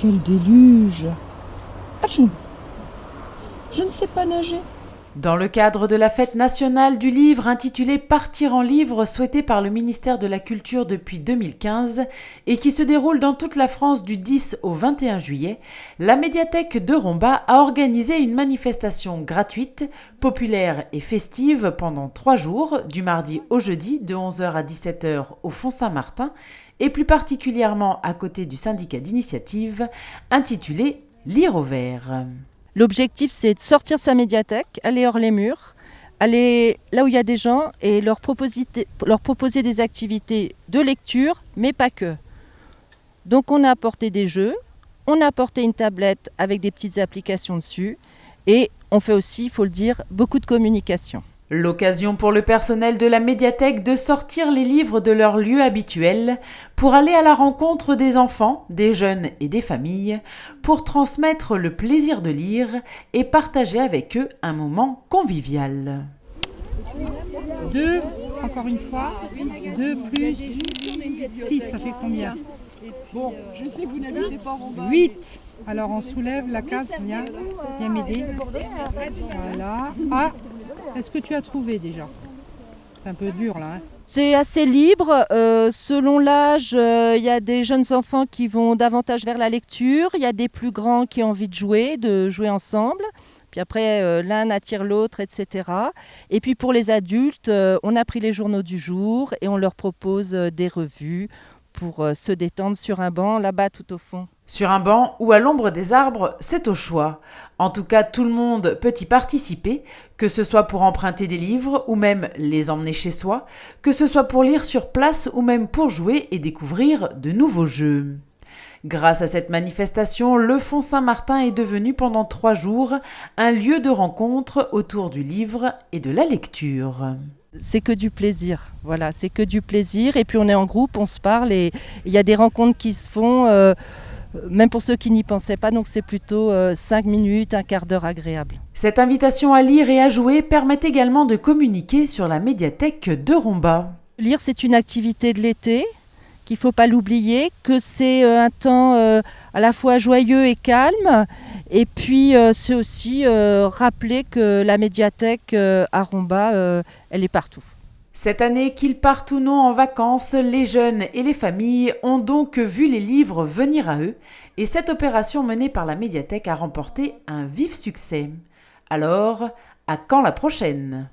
Quel déluge! Atchoum! Je ne sais pas nager. Dans le cadre de la fête nationale du livre intitulée Partir en livre, souhaitée par le ministère de la Culture depuis 2015 et qui se déroule dans toute la France du 10 au 21 juillet, la médiathèque de Romba a organisé une manifestation gratuite, populaire et festive pendant 3 jours, du mardi au jeudi de 11h à 17h au Fond Saint-Martin et plus particulièrement à côté du syndicat d'initiative intitulé Lire au vert. L'objectif, c'est de sortir de sa médiathèque, aller hors les murs, aller là où il y a des gens et leur proposer des activités de lecture, mais pas que. Donc on a apporté des jeux, on a apporté une tablette avec des petites applications dessus et on fait aussi, il faut le dire, beaucoup de communication. L'occasion pour le personnel de la médiathèque de sortir les livres de leur lieu habituel pour aller à la rencontre des enfants, des jeunes et des familles, pour transmettre le plaisir de lire et partager avec eux un moment convivial. 2, encore une fois. 2 plus 6, ça fait combien? Bon, je sais que vous n'habitez pas en bas. 8. Alors on soulève la case, viens m'aider. Voilà. Ah, est-ce que tu as trouvé déjà? C'est un peu dur là. C'est assez libre. Selon l'âge, il y a des jeunes enfants qui vont davantage vers la lecture. Il y a des plus grands qui ont envie de jouer ensemble. Puis après, l'un attire l'autre, etc. Et puis pour les adultes, on a pris les journaux du jour et on leur propose des revues pour se détendre sur un banc, là-bas tout au fond. Sur un banc ou à l'ombre des arbres, c'est au choix. En tout cas, tout le monde peut y participer, que ce soit pour emprunter des livres ou même les emmener chez soi, que ce soit pour lire sur place ou même pour jouer et découvrir de nouveaux jeux. Grâce à cette manifestation, le Fond Saint-Martin est devenu pendant 3 jours un lieu de rencontre autour du livre et de la lecture. C'est que du plaisir, voilà, c'est que du plaisir. Et puis on est en groupe, on se parle et il y a des rencontres qui se font, même pour ceux qui n'y pensaient pas, donc c'est plutôt 5 minutes, un quart d'heure agréable. Cette invitation à lire et à jouer permet également de communiquer sur la médiathèque de Romba. Lire, c'est une activité de l'été, qu'il ne faut pas l'oublier, que c'est un temps à la fois joyeux et calme. Et puis c'est aussi rappeler que la médiathèque à Romba, elle est partout. Cette année, qu'ils partent ou non en vacances, les jeunes et les familles ont donc vu les livres venir à eux et cette opération menée par la médiathèque a remporté un vif succès. Alors, à quand la prochaine ?